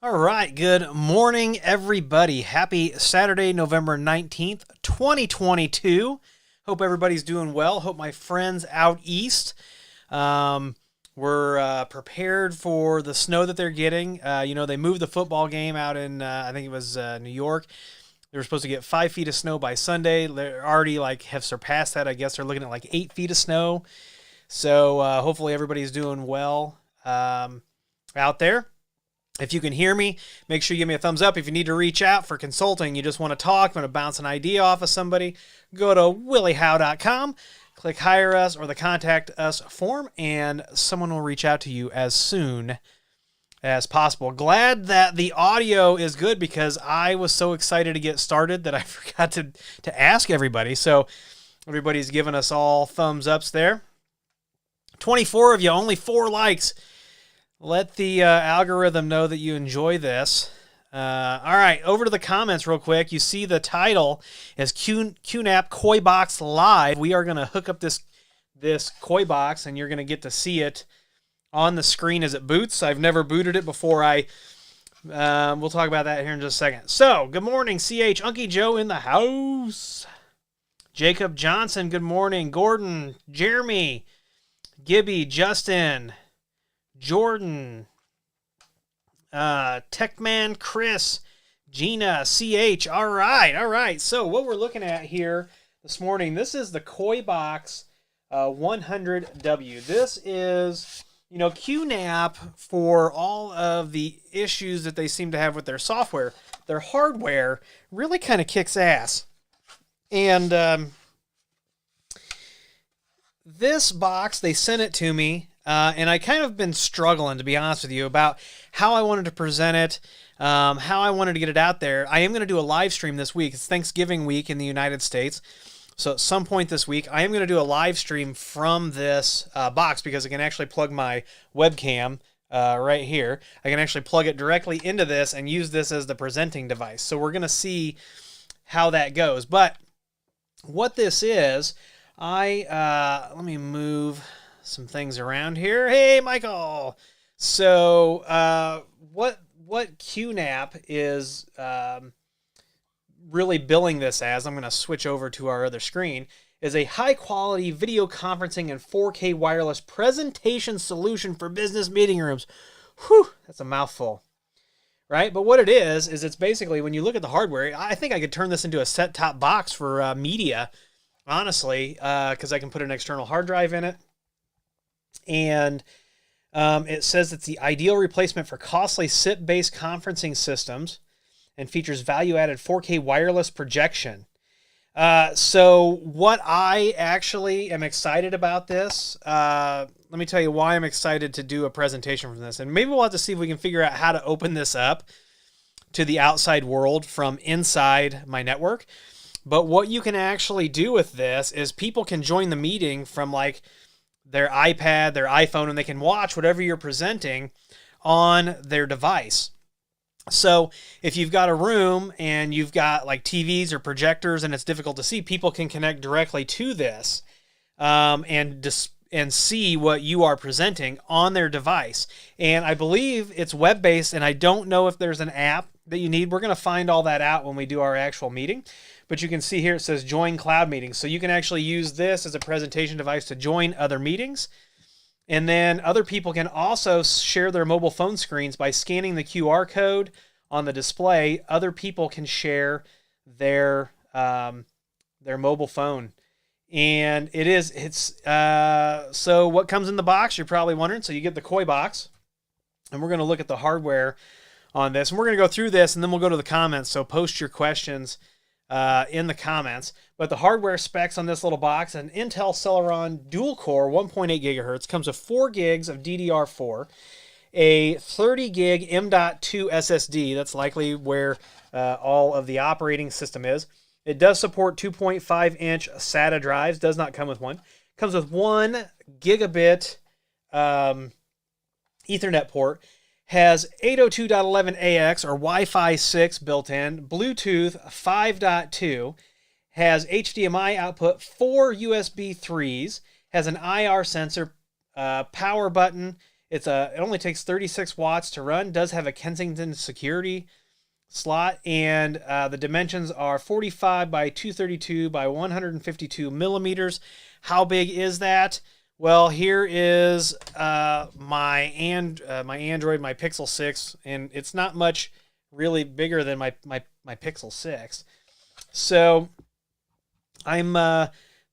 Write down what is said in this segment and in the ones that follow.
All right, good morning, everybody. Happy Saturday, November 19th, 2022. Hope everybody's doing well. Hope my friends out east were prepared for the snow that they're getting. They moved the football game out in, I think it was New York. They were supposed to get 5 feet of snow by Sunday. They already have surpassed that. I guess they're looking at 8 feet of snow. So hopefully everybody's doing well out there. If you can hear me, make sure you give me a thumbs up. If you need to reach out for consulting, you just want to talk, want to bounce an idea off of somebody, go to williehowe.com, click Hire Us or the Contact Us form, and someone will reach out to you as soon as possible. Glad that the audio is good because I was so excited to get started that I forgot to ask everybody. So everybody's giving us all thumbs ups there. 24 of you, only 4 likes. Let the algorithm know that you enjoy this. All right, over to the comments real quick. You see the title is Qnap KoiBox Live. We are going to hook up this KoiBox, and you're going to get to see it on the screen as it boots. I've never booted it before. We'll talk about that here in just a second. So, good morning, CH. Unky Joe in the house. Jacob Johnson, good morning. Gordon, Jeremy, Gibby, Justin, Jordan, Techman, Chris, Gina, CH. All right. So what we're looking at here this morning, this is the KoiBox 100W. This is, Qnap, for all of the issues that they seem to have with their software, their hardware really kind of kicks ass. And this box, they sent it to me. And I kind of been struggling, to be honest with you, about how I wanted to present it, how I wanted to get it out there. I am going to do a live stream this week. It's Thanksgiving week in the United States. So at some point this week, I am going to do a live stream from this box because I can actually plug my webcam right here. I can actually plug it directly into this and use this as the presenting device. So we're going to see how that goes. But what this is, let me move some things around here. Hey, Michael. So what Qnap is really billing this as, I'm going to switch over to our other screen, is a high-quality video conferencing and 4K wireless presentation solution for business meeting rooms. Whew, that's a mouthful, right? But what it is it's basically, when you look at the hardware, I think I could turn this into a set-top box for media, honestly, because I can put an external hard drive in it. And it says it's the ideal replacement for costly SIP-based conferencing systems and features value-added 4K wireless projection. So what I actually am excited about this, let me tell you why I'm excited to do a presentation from this. And maybe we'll have to see if we can figure out how to open this up to the outside world from inside my network. But what you can actually do with this is people can join the meeting from their iPad, their iPhone, and they can watch whatever you're presenting on their device. So if you've got a room and you've got TVs or projectors and it's difficult to see, people can connect directly to this and see what you are presenting on their device. And I believe it's web-based, and I don't know if there's an app that you need. We're going to find all that out when we do our actual meeting. But you can see here it says join cloud meetings. So you can actually use this as a presentation device to join other meetings. And then other people can also share their mobile phone screens by scanning the QR code on the display. Other people can share their mobile phone. And so what comes in the box, you're probably wondering. So you get the KoiBox, and we're going to look at the hardware on this. And we're going to go through this, and then we'll go to the comments. So post your questions in the comments. But the hardware specs on this little box: an Intel Celeron dual-core 1.8 gigahertz, comes with 4 gigs of DDR4, a 30 gig M.2 SSD. That's likely where all of the operating system is. It does support 2.5-inch SATA drives. Does not come with one. Comes with 1 gigabit Ethernet port. Has 802.11ax or Wi-Fi 6 built in, Bluetooth 5.2, has HDMI output, 4 USB 3s, has an IR sensor, power button. It only takes 36 watts to run. Does have a Kensington security slot, and the dimensions are 45 by 232 by 152 millimeters. How big is that? Well, here is my Android, my Pixel 6, and it's not much really bigger than my Pixel 6. So I'm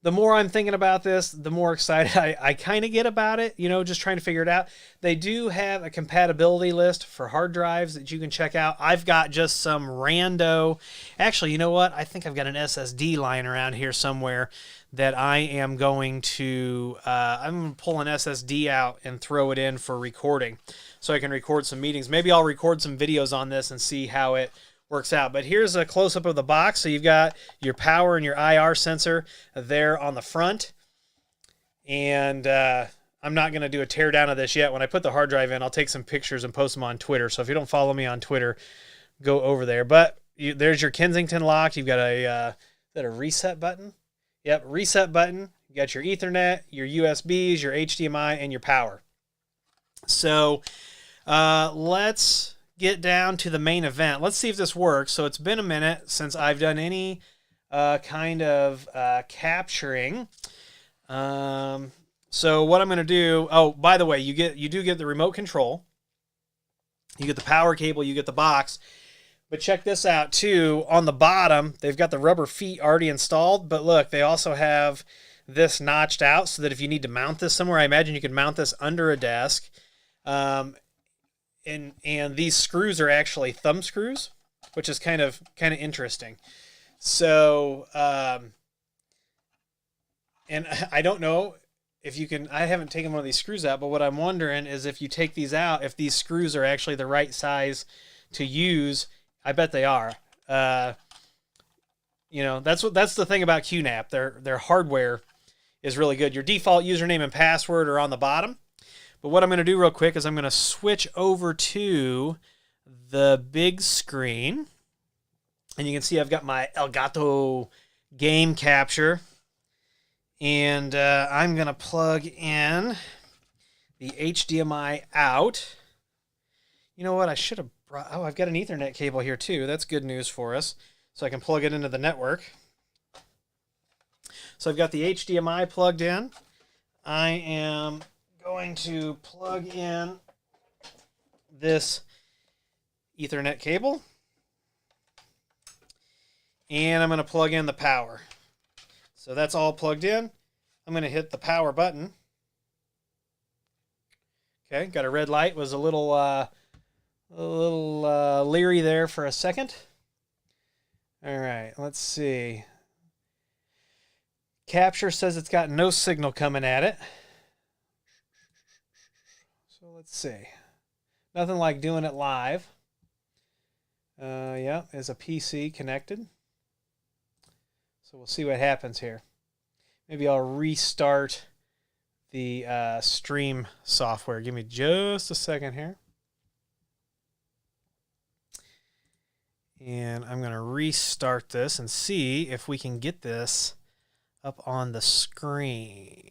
the more I'm thinking about this, the more excited I kind of get about it, you know, just trying to figure it out. They do have a compatibility list for hard drives that you can check out. I've got just some rando. Actually, you know what? I think I've got an SSD lying around here somewhere that I am going to I'm going to pull an SSD out and throw it in for recording so I can record some meetings. Maybe I'll record some videos on this and see how it works out. But here's a close-up of the box. So you've got your power and your IR sensor there on the front. And I'm not going to do a teardown of this yet. When I put the hard drive in, I'll take some pictures and post them on Twitter. So if you don't follow me on Twitter, go over there. But there's your Kensington lock. You've got is that a reset button? Yep, reset button. You got your Ethernet, your USBs, your HDMI, and your power. So let's get down to the main event. Let's see if this works. So it's been a minute since I've done any kind of capturing. So what I'm going to do, oh, by the way, you do get the remote control. You get the power cable, you get the box. But check this out too. On the bottom, they've got the rubber feet already installed, but look, they also have this notched out so that if you need to mount this somewhere, I imagine you could mount this under a desk. And these screws are actually thumb screws, which is kind of interesting. So, and I don't know if you can, I haven't taken one of these screws out, but what I'm wondering is if you take these out, if these screws are actually the right size to use. I bet they are. You know, that's the thing about Qnap. Their hardware is really good. Your default username and password are on the bottom. But what I'm going to do real quick is I'm going to switch over to the big screen. And you can see I've got my Elgato game capture. And I'm going to plug in the HDMI out. You know what? I should have brought... Oh, I've got an Ethernet cable here too. That's good news for us. So I can plug it into the network. So I've got the HDMI plugged in. I am going to plug in this Ethernet cable. And I'm going to plug in the power. So that's all plugged in. I'm going to hit the power button. Okay, got a red light. Was a little leery there for a second. All right, let's see. Capture says it's got no signal coming at it. So let's see. Nothing like doing it live. Yeah, is a PC connected. So we'll see what happens here. Maybe I'll restart the stream software. Give me just a second here. And I'm going to restart this and see if we can get this up on the screen.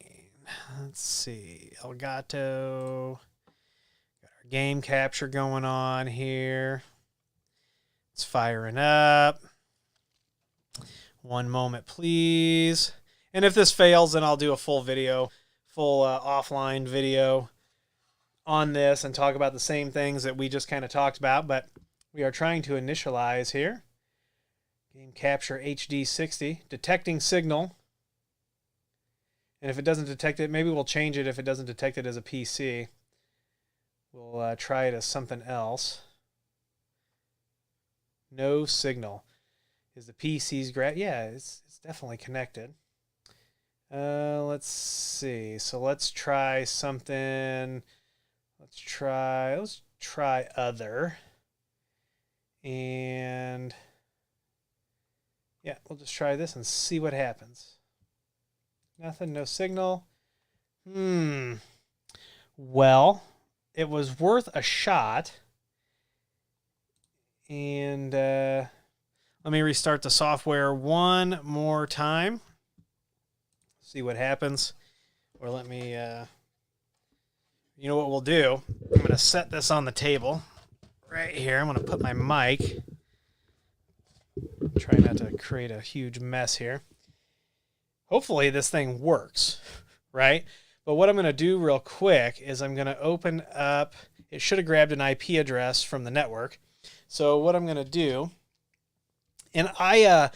Let's see. Elgato. Got our game capture going on here. It's firing up. One moment, please. And if this fails, then I'll do a full video, offline video on this and talk about the same things that we just kind of talked about. But we are trying to initialize here. Game capture HD 60. Detecting signal. And if it doesn't detect it, maybe we'll change it if it doesn't detect it as a PC. We'll try it as something else. No signal. Is the PC's yeah, it's definitely connected. Let's see. So let's try something. Let's try other. And yeah, we'll just try this and see what happens. Nothing, no signal. Well, it was worth a shot. And let me restart the software one more time. See what happens. Or let me you know what we'll do? I'm going to set this on the table right here. I'm going to put my mic. Try not to create a huge mess here. Hopefully this thing works, right? But what I'm going to do real quick is I'm going to open up, it should have grabbed an IP address from the network. So what I'm going to do, and I've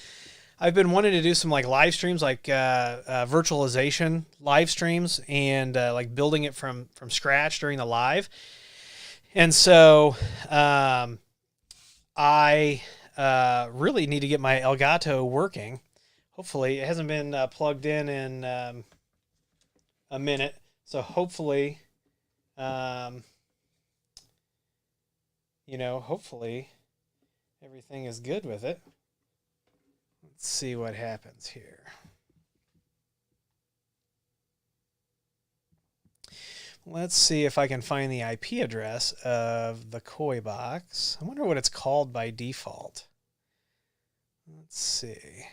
been wanting to do some like live streams, like virtualization live streams, and like building it from scratch during the live. And so I really need to get my Elgato working. Hopefully it hasn't been plugged in a minute. So hopefully, hopefully everything is good with it. Let's see what happens here. Let's see if I can find the IP address of the KoiBox. I wonder what it's called by default. Let's see.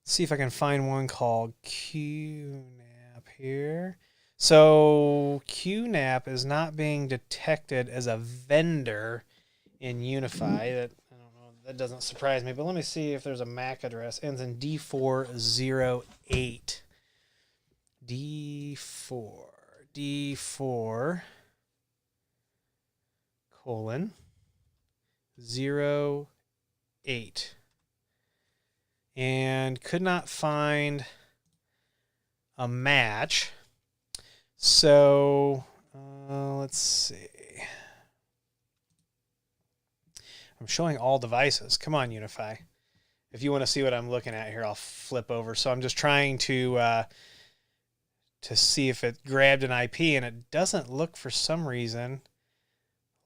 See if I can find one called Qnap here. So Qnap is not being detected as a vendor in Unify. That, I don't know, that doesn't surprise me. But let me see if there's a MAC address. Ends in D408. D4 colon 08. And could not find a match. So let's see. I'm showing all devices. Come on, Unify. If you want to see what I'm looking at here, I'll flip over. So I'm just trying to see if it grabbed an IP, and it doesn't look for some reason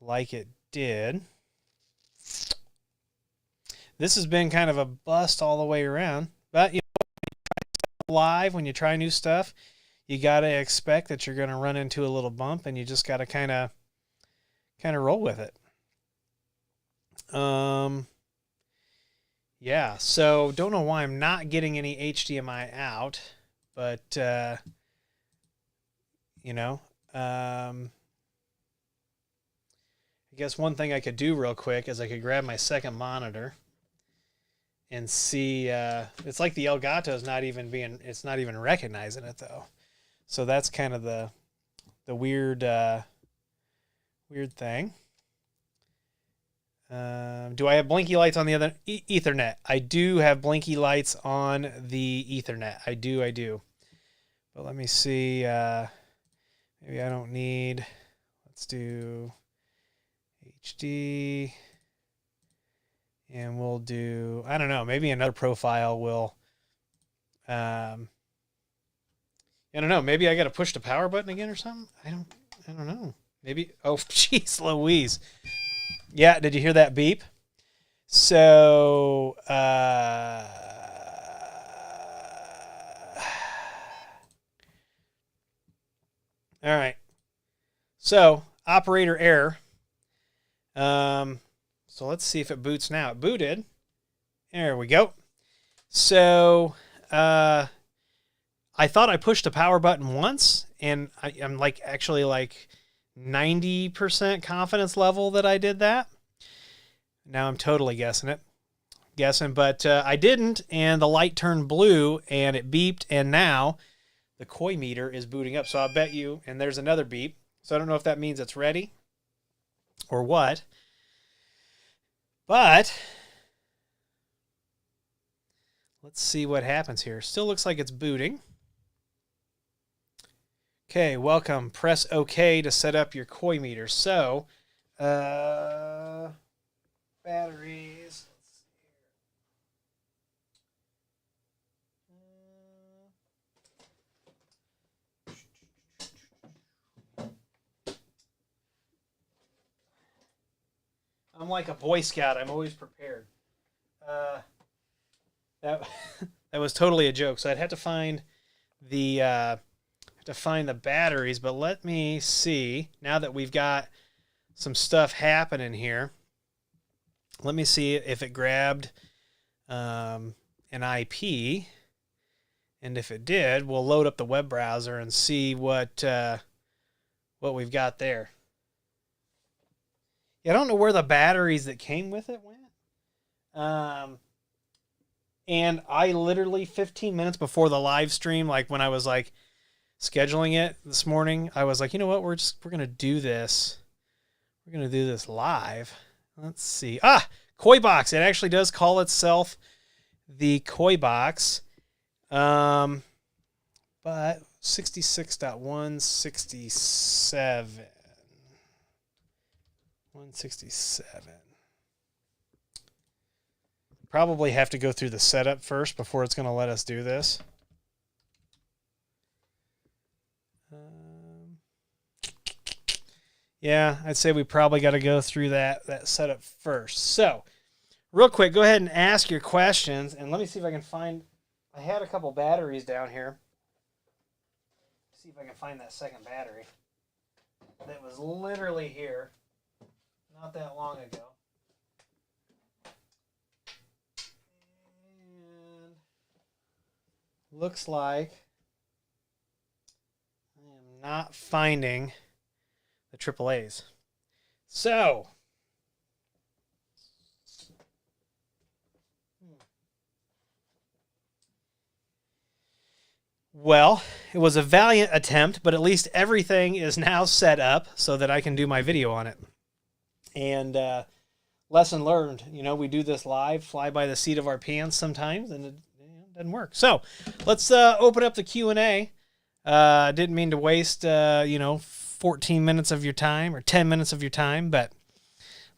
like it did. This has been kind of a bust all the way around. But live, when you try new stuff, you got to expect that you're going to run into a little bump, and you just got to kind of roll with it. Yeah, so don't know why I'm not getting any HDMI out, but I guess one thing I could do real quick is I could grab my second monitor and see. It's like the Elgato is not even recognizing it though. So that's kind of the weird thing. Do I have blinky lights on the other Ethernet? I do have blinky lights on the Ethernet. I do. But let me see. Maybe I don't need. Let's do HD. And we'll do, I don't know, maybe another profile will, I don't know, maybe I got to push the power button again or something. I don't know. Maybe, oh, jeez Louise. Yeah, did you hear that beep? So, all right. So, operator error. So let's see if it boots now. It booted. There we go. So I thought I pushed the power button once, and I'm like actually like 90% confidence level that I did that. Now I'm totally guessing, but I didn't, and the light turned blue, and it beeped, and now the Koi meter is booting up. So I'll bet you, and there's another beep. So I don't know if that means it's ready or what. But let's see what happens here. Still looks like it's booting. Okay, welcome. Press OK to set up your Koi meter. So, batteries. Let's see here. I'm like a Boy Scout. I'm always prepared. That was totally a joke. So I'd have to find the batteries. But let me see. Now that we've got some stuff happening here, let me see if it grabbed an IP And if it did, we'll load up the web browser and see what we've got there. Yeah, I don't know where the batteries that came with it went. And I literally 15 minutes before the live stream, like when I was like scheduling it this morning, I was like, you know what? We're going to do this. We're going to do this live. Let's see. KoiBox. It actually does call itself the KoiBox. But 66.167. 167. Probably have to go through the setup first before it's going to let us do this. Yeah, I'd say we probably got to go through that setup first. So, real quick, go ahead and ask your questions, and let me see if I can find. I had a couple batteries down here. See if I can find that second battery that was literally here not that long ago. And looks like I am not finding the AAAs. So, well, it was a valiant attempt, but at least everything is now set up so that I can do my video on it. And lesson learned, we do this live, fly by the seat of our pants sometimes, and it doesn't work. So let's open up the Q&A. Didn't mean to waste, 14 minutes of your time or 10 minutes of your time, but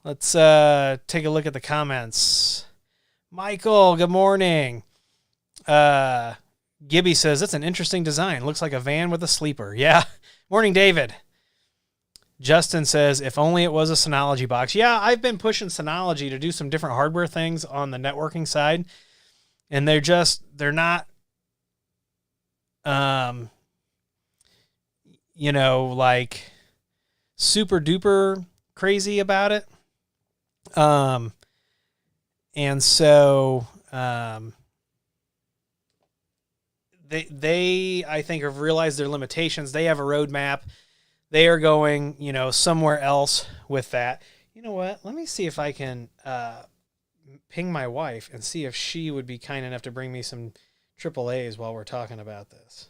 let's take a look at the comments. Michael, good morning. Gibby says, that's an interesting design. Looks like a van with a sleeper. Yeah. Morning, David. Justin says, if only it was a Synology box. Yeah, I've been pushing Synology to do some different hardware things on the networking side, and they're not, like super duper crazy about it. And so, they I think have realized their limitations. They have a roadmap. They are going, somewhere else with that. You know what? Let me see if I can ping my wife and see if she would be kind enough to bring me some AAAs while we're talking about this.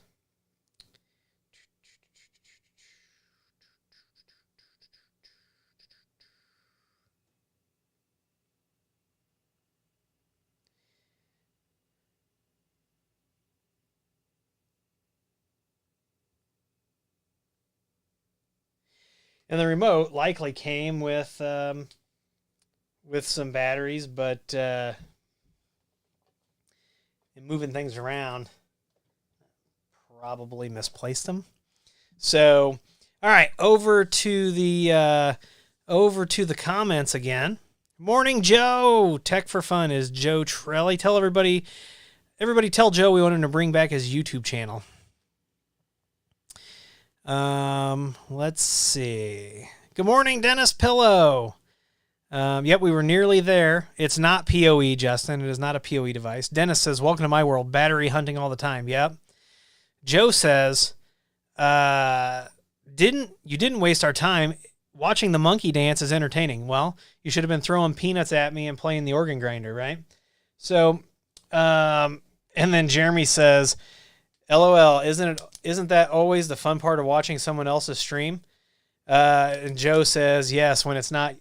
And the remote likely came with some batteries, but in moving things around, probably misplaced them. So, all right, over to the comments again. Morning, Joe. Tech for Fun is Joe Trelli. Tell everybody tell Joe we want him to bring back his YouTube channel. Let's see. Good morning, Dennis Pillow. Yep, we were nearly there. It's not PoE, Justin. It is not a PoE device. Dennis says, welcome to my world. Battery hunting all the time. Yep. Joe says, you didn't waste our time. Watching the monkey dance is entertaining. Well, you should have been throwing peanuts at me and playing the organ grinder, right? So, and then Jeremy says, LOL, isn't that always the fun part of watching someone else's stream? And Joe says, yes, when it's when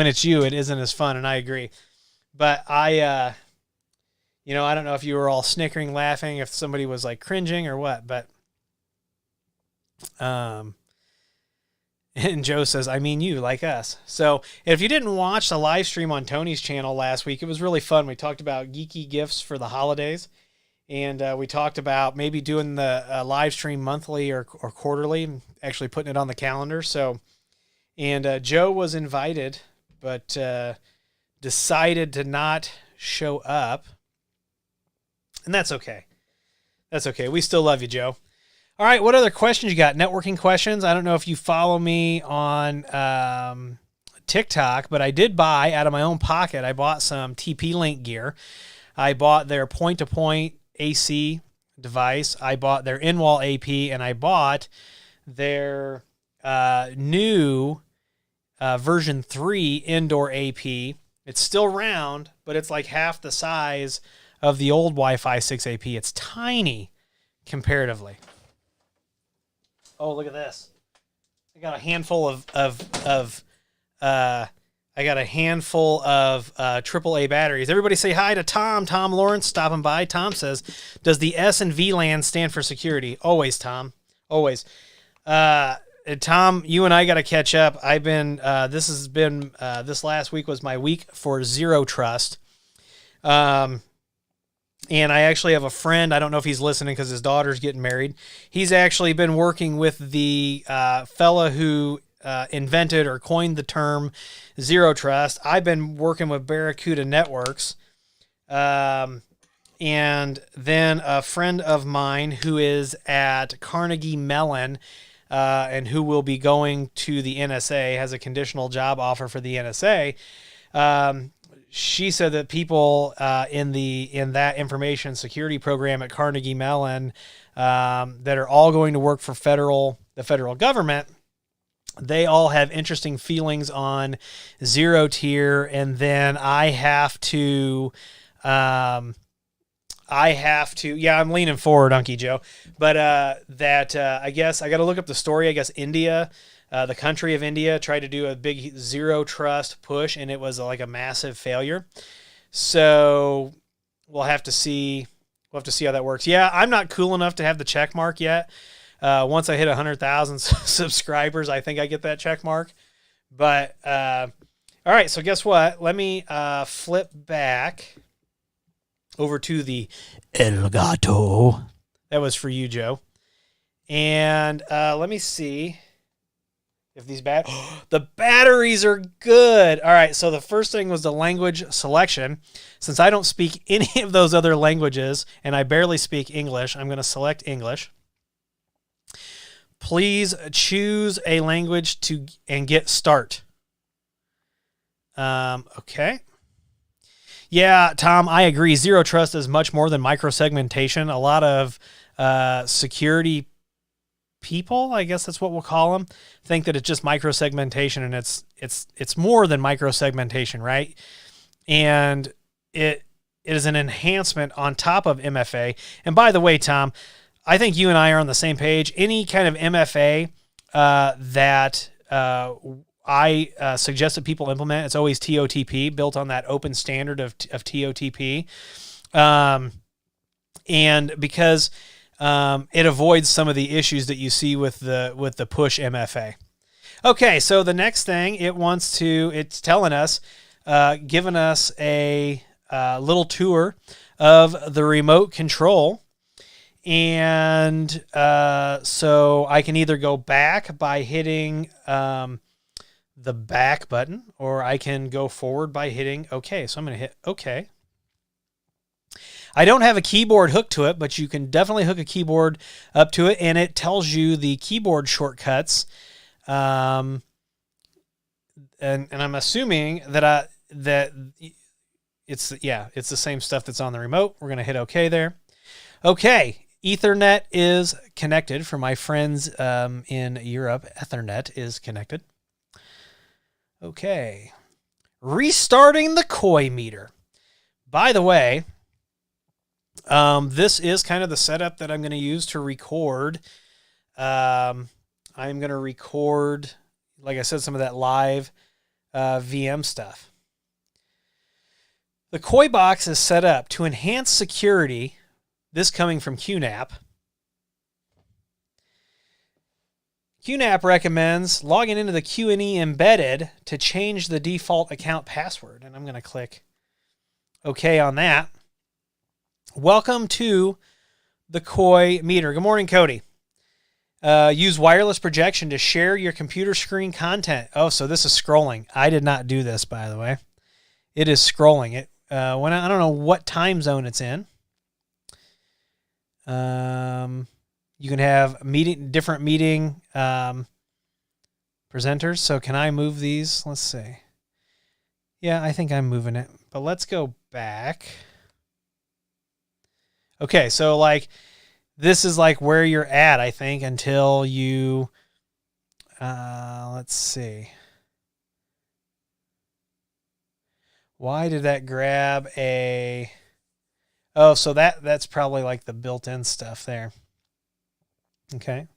it's you, it isn't as fun. And I agree. But I don't know if you were all snickering, laughing, if somebody was like cringing or what, but, and Joe says, I mean, you like us. So if you didn't watch the live stream on Tony's channel last week, it was really fun. We talked about geeky gifts for the holidays. And we talked about maybe doing the live stream monthly or quarterly, actually putting it on the calendar. So, and Joe was invited, but decided to not show up. And that's okay. That's okay. We still love you, Joe. All right. What other questions you got? Networking questions. I don't know if you follow me on TikTok, but I did buy out of my own pocket. I bought some TP-Link gear. I bought their point-to-point AC device. I bought their in-wall AP, and I bought their new version 3 indoor AP. It's still round, but it's like half the size of the old Wi-Fi 6 AP. It's tiny comparatively. Oh, look at this. I got a handful of AAA batteries. Everybody say hi to Tom. Tom Lawrence stopping by. Tom says, does the S and VLAN stand for security? Always, Tom. Always. Tom, you and I got to catch up. This last week was my week for Zero Trust. And I actually have a friend, I don't know if he's listening because his daughter's getting married. He's actually been working with the fella who invented or coined the term Zero Trust. I've been working with Barracuda Networks. And then a friend of mine who is at Carnegie Mellon and who will be going to the NSA, has a conditional job offer for the NSA. She said that people in that information security program at Carnegie Mellon that are all going to work for the federal government, they all have interesting feelings on zero tier, and then I have to. I'm leaning forward, Unky Joe, but I guess I got to look up the story. I guess India. The country of India tried to do a big zero trust push, and it was like a massive failure. So we'll have to see. How that works. Yeah, I'm not cool enough to have the check mark yet. Once I hit 100,000 subscribers, I think I get that check mark. But all right. So guess what? Let me flip back over to the Elgato. That was for you, Joe. And let me see. If these the batteries are good. All right, so the first thing was the language selection. Since I don't speak any of those other languages and I barely speak English, I'm going to select English. Please choose a language and get start. Okay. Yeah, Tom, I agree. Zero Trust is much more than microsegmentation. A lot of security people, I guess that's what we'll call them, think that it's just microsegmentation, and it's more than microsegmentation, right? And it is an enhancement on top of MFA. And by the way, Tom, I think you and I are on the same page. Any kind of MFA that I suggest that people implement, it's always TOTP, built on that open standard of TOTP. And because it avoids some of the issues that you see with the push MFA. Okay, so the next thing it's telling us, giving us a little tour of the remote control. And so I can either go back by hitting the back button, or I can go forward by hitting OK. So I'm going to hit OK. I don't have a keyboard hooked to it, but you can definitely hook a keyboard up to it, and it tells you the keyboard shortcuts. And I'm assuming that it's the same stuff that's on the remote. We're going to hit OK there. Okay, Ethernet is connected. For my friends in Europe, Ethernet is connected. Okay, restarting the Koi meter. By the way, this is kind of the setup that I'm going to use to record. I'm going to record, like I said, some of that live VM stuff. The KoiBox is set up to enhance security. This coming from Qnap. Qnap recommends logging into the QNE embedded to change the default account password. And I'm going to click OK on that. Welcome to the Koi meter. Good morning, Cody. Use wireless projection to share your computer screen content. Oh, so this is scrolling. I did not do this, by the way. It is scrolling. I don't know what time zone it's in. You can have different meeting presenters. So can I move these? Let's see. Yeah, I think I'm moving it. But let's go back. Okay, so like this is like where you're at, I think, until you, let's see. Why did that grab a, oh, so that's probably like the built-in stuff there. Okay.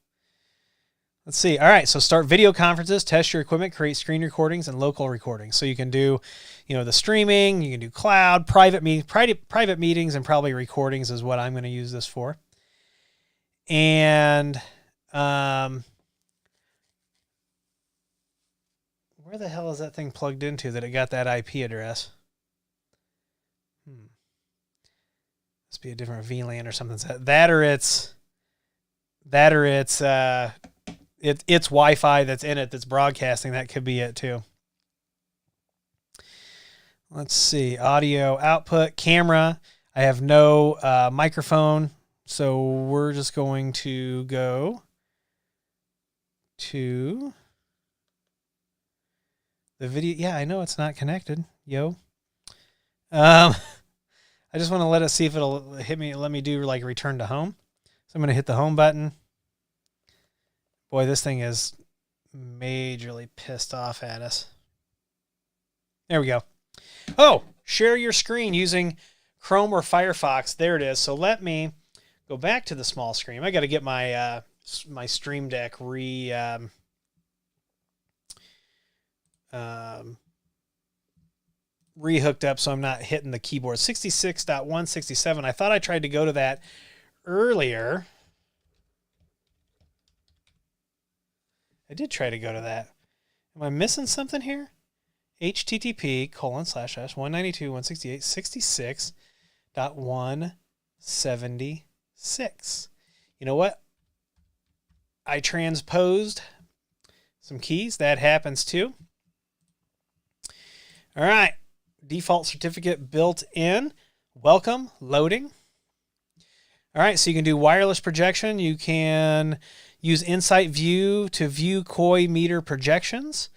Let's see. All right, so start video conferences, test your equipment, create screen recordings and local recordings. So you can do, the streaming, you can do cloud, private meetings, and probably recordings is what I'm going to use this for. And where the hell is that thing plugged into that it got that IP address? Must be a different VLAN or something. That or it's Wi-Fi that's in it that's broadcasting. That could be it too. Let's see. Audio output, camera. I have no microphone, so we're just going to go to the video. Yeah, I know it's not connected. Yo. I just want to let it see if it'll let me do like return to home. So I'm going to hit the home button. Boy, this thing is majorly pissed off at us. There we go. Oh, share your screen using Chrome or Firefox. There it is. So let me go back to the small screen. I got to get my my Stream Deck re-hooked up so I'm not hitting the keyboard. 66.167. I thought I tried to go to that earlier. I did try to go to that. Am I missing something here? http://192.168.66.176. You know what? I transposed some keys. That happens too. All right. Default certificate built in. Welcome. Loading. All right. So you can do wireless projection. You can use Insight View to view Koi meter projections.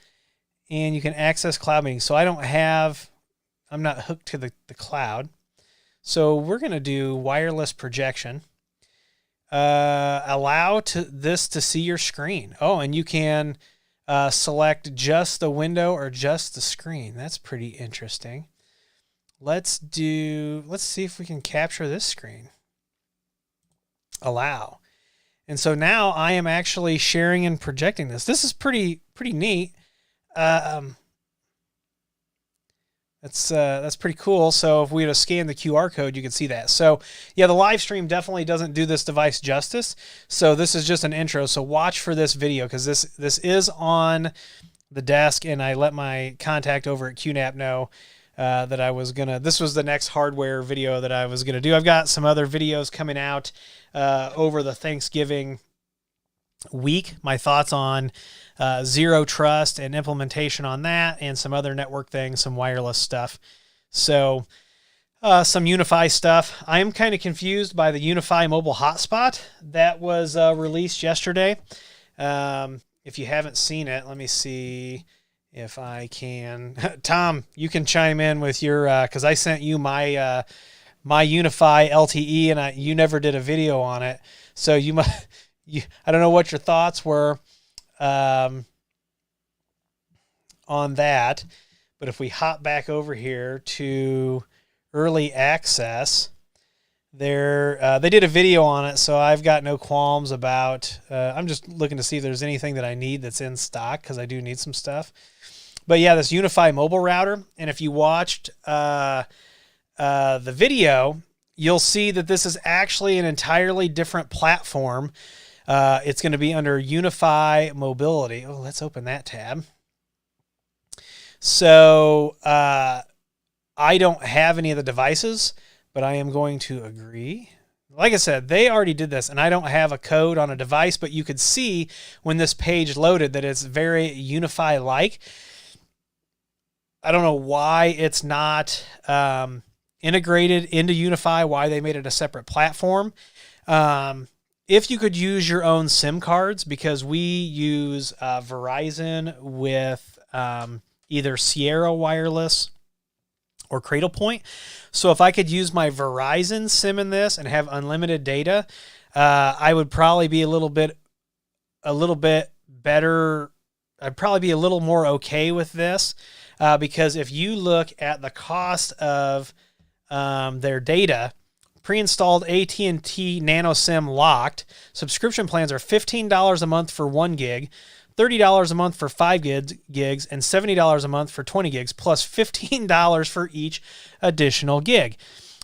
And you can access cloud meetings. So I'm not hooked to the cloud. So we're going to do wireless projection. Allow this to see your screen. Oh, and you can select just the window or just the screen. That's pretty interesting. Let's see if we can capture this screen. Allow. And so now I am actually sharing and projecting this. This is pretty neat. That's pretty cool. So if we were to scan the QR code, you can see that. So yeah, the live stream definitely doesn't do this device justice. So this is just an intro. So watch for this video because this is on the desk, and I let my contact over at Qnap know that I was gonna. This was the next hardware video that I was gonna do. I've got some other videos coming out over the Thanksgiving week. My thoughts on Zero Trust and implementation on that, and some other network things, some wireless stuff. So some UniFi stuff. I'm kind of confused by the UniFi mobile hotspot that was released yesterday. If you haven't seen it, let me see if I can. Tom, you can chime in with your, because I sent you my my UniFi LTE, and you never did a video on it. So I don't know what your thoughts were on that, but if we hop back over here to early access, they did a video on it, so I've got no qualms about. I'm just looking to see if there's anything that I need that's in stock, because I do need some stuff. But yeah, this UniFi mobile router, and if you watched the video, you'll see that this is actually an entirely different platform. It's going to be under UniFi Mobility. Oh, let's open that tab. So I don't have any of the devices, but I am going to agree. Like I said, they already did this, and I don't have a code on a device, but you could see when this page loaded that it's very UniFi-like. I don't know why it's not integrated into UniFi, why they made it a separate platform. If you could use your own SIM cards, because we use Verizon with either Sierra Wireless or Cradle Point. So if I could use my Verizon SIM in this and have unlimited data, I would probably be a little bit better. I'd probably be a little more okay with this, because if you look at the cost of their data, pre-installed AT&T Nano SIM locked subscription plans are $15 a month for 1 gig, $30 a month for 5 gigs, and $70 a month for 20 gigs, plus $15 for each additional gig.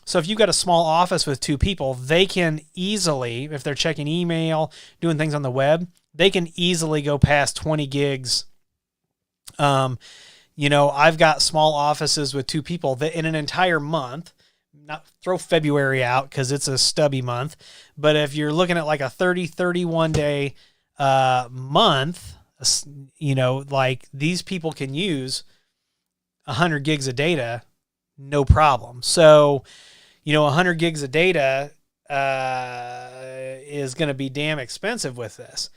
So if you've got a small office with 2 people, they can easily, if they're checking email, doing things on the web, they can easily go past 20 gigs. I've got small offices with 2 people that in an entire month, not throw February out because it's a stubby month, but if you're looking at like a 31 day month, like these people can use 100 gigs of data, no problem. So, 100 gigs of data is going to be damn expensive with this.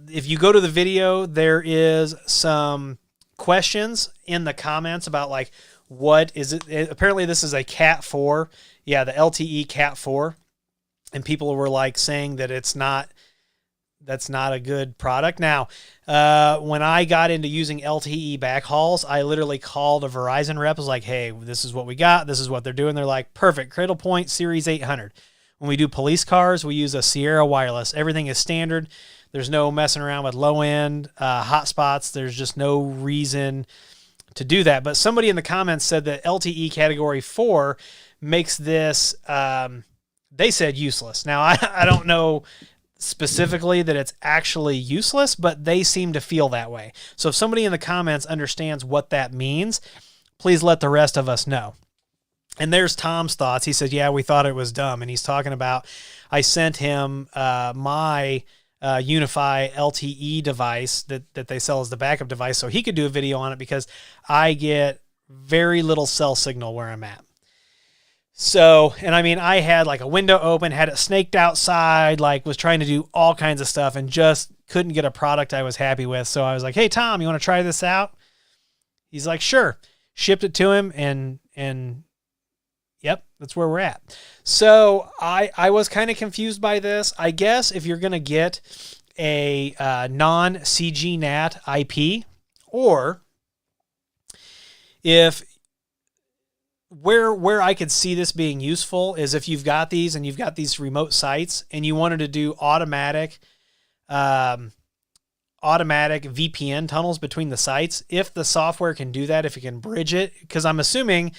If you go to the video, there is some questions in the comments about like, what is it? Apparently this is a Cat 4. Yeah, the LTE Cat 4. And people were like saying that that's not a good product. Now, when I got into using LTE backhauls, I literally called a Verizon rep. I was like, hey, this is what we got. This is what they're doing. They're like, perfect. Cradle Point Series 800. When we do police cars, we use a Sierra Wireless. Everything is standard. There's no messing around with low-end hotspots. There's just no reason to do that. But somebody in the comments said that LTE Category 4 makes this, they said useless. Now, I don't know specifically that it's actually useless, but they seem to feel that way. So if somebody in the comments understands what that means, please let the rest of us know. And there's Tom's thoughts. He said, yeah, we thought it was dumb. And he's talking about, I sent him my Unify LTE device that they sell as the backup device so he could do a video on it because I get very little cell signal where I'm at. So, and I mean, I had like a window open, had it snaked outside, like was trying to do all kinds of stuff and just couldn't get a product I was happy with. So I was like, hey, Tom, you want to try this out? He's like, sure. Shipped it to him and yep, that's where we're at. So I was kind of confused by this. I guess if you're going to get a non-CGNAT IP, or if where I could see this being useful is if you've got these and you've got these remote sites and you wanted to do automatic VPN tunnels between the sites. If the software can do that, if it can bridge it, because I'm assuming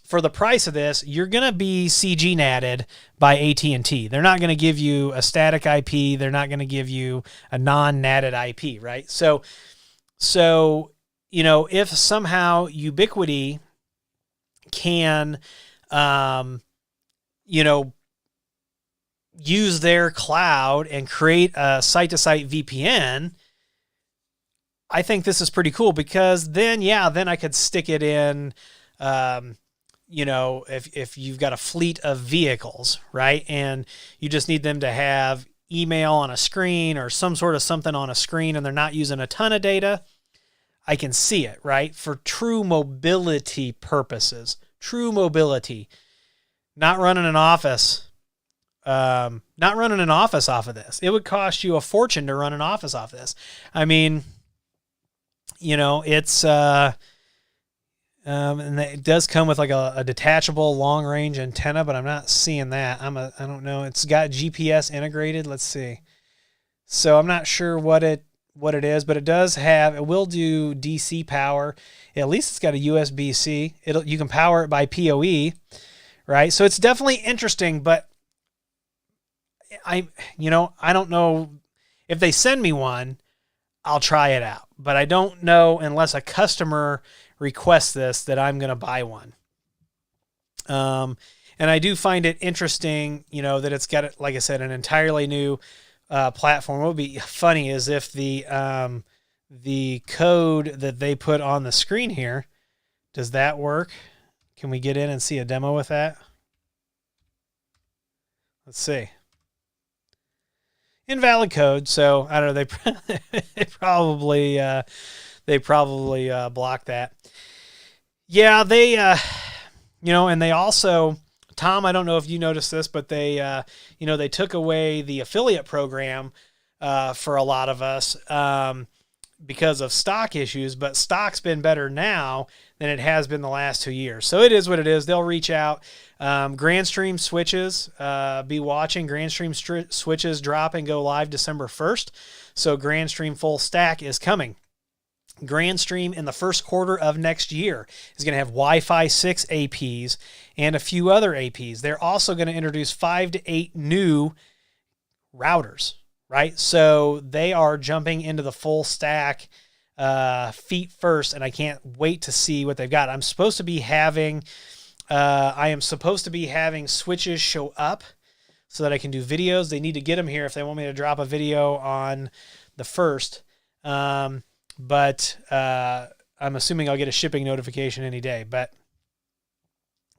for the price of this, you're going to be CGNATed by AT&T. They're not going to give you a static IP. They're not going to give you a non-natted IP, right? So, if somehow Ubiquity can, use their cloud and create a site-to-site VPN, I think this is pretty cool because then I could stick it in, if you've got a fleet of vehicles, right? And you just need them to have email on a screen or some sort of something on a screen and they're not using a ton of data, I can see it, right? For true mobility purposes, not running an office off of this. It would cost you a fortune to run an office off this. I mean, it's, and it does come with like a detachable long range antenna, but I'm not seeing that. I don't know. It's got GPS integrated. Let's see. So I'm not sure what it is, but it will do DC power. At least it's got a USB-C. You can power it by PoE, right? So it's definitely interesting, but I don't know if they send me one, I'll try it out, but I don't know unless a customer requests this that I'm going to buy one. And I do find it interesting, that it's got, like I said, an entirely new platform. What would be funny is if the code that they put on the screen here, does that work? Can we get in and see a demo with that? Let's see. Invalid code. So I don't know. They probably they probably blocked that. Yeah, they, and they also, Tom, I don't know if you noticed this, but they, they took away the affiliate program for a lot of us because of stock issues, but stock's been better now than it has been the last 2 years. So it is what it is. They'll reach out. Grandstream switches, be watching. Grandstream switches drop and go live December 1st. So Grandstream full stack is coming. Grandstream in the first quarter of next year is going to have Wi-Fi 6 APs and a few other APs. They're also going to introduce 5 to 8 new routers, right? So they are jumping into the full stack feet first, and I can't wait to see what they've got. I am supposed to be having switches show up so that I can do videos. They need to get them here if they want me to drop a video on the 1st. But I'm assuming I'll get a shipping notification any day. But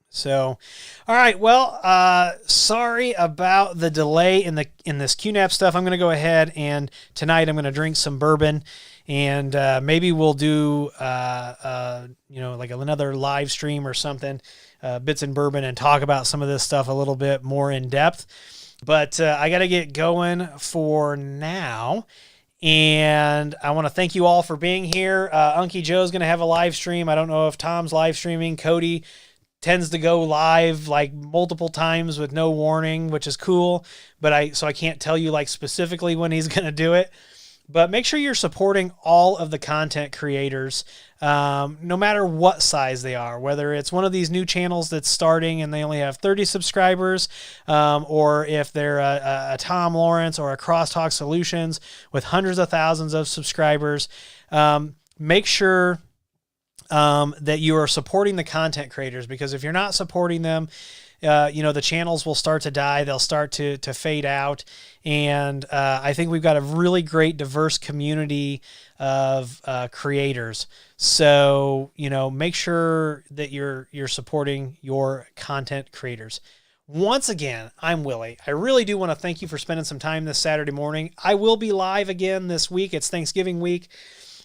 so, all right. Well, sorry about the delay in this Qnap stuff. I'm going to go ahead and tonight I'm going to drink some bourbon, and maybe we'll do like another live stream or something, Bits and Bourbon, and talk about some of this stuff a little bit more in depth. But I got to get going for now. And I want to thank you all for being here. Unky Joe's going to have a live stream. I don't know if Tom's live streaming. Cody tends to go live like multiple times with no warning, which is cool. But so I can't tell you like specifically when he's going to do it. But make sure you're supporting all of the content creators, no matter what size they are, whether it's one of these new channels that's starting and they only have 30 subscribers, or if they're a Tom Lawrence or a Crosstalk Solutions with hundreds of thousands of subscribers. Make sure that you are supporting the content creators, because if you're not supporting them, the channels will start to die. They'll start to fade out. And I think we've got a really great diverse community of creators. So, make sure that you're supporting your content creators. Once again, I'm Willie. I really do want to thank you for spending some time this Saturday morning. I will be live again this week. It's Thanksgiving week.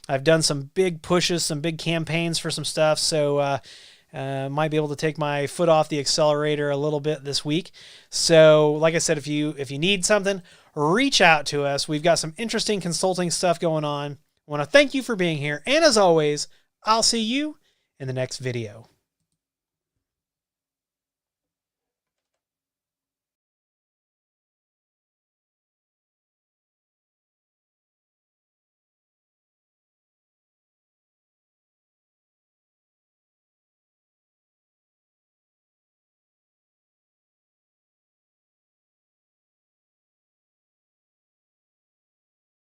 I've done some big pushes, some big campaigns for some stuff. So, might be able to take my foot off the accelerator a little bit this week. So like I said, if you need something, reach out to us. We've got some interesting consulting stuff going on. I want to thank you for being here. And as always, I'll see you in the next video.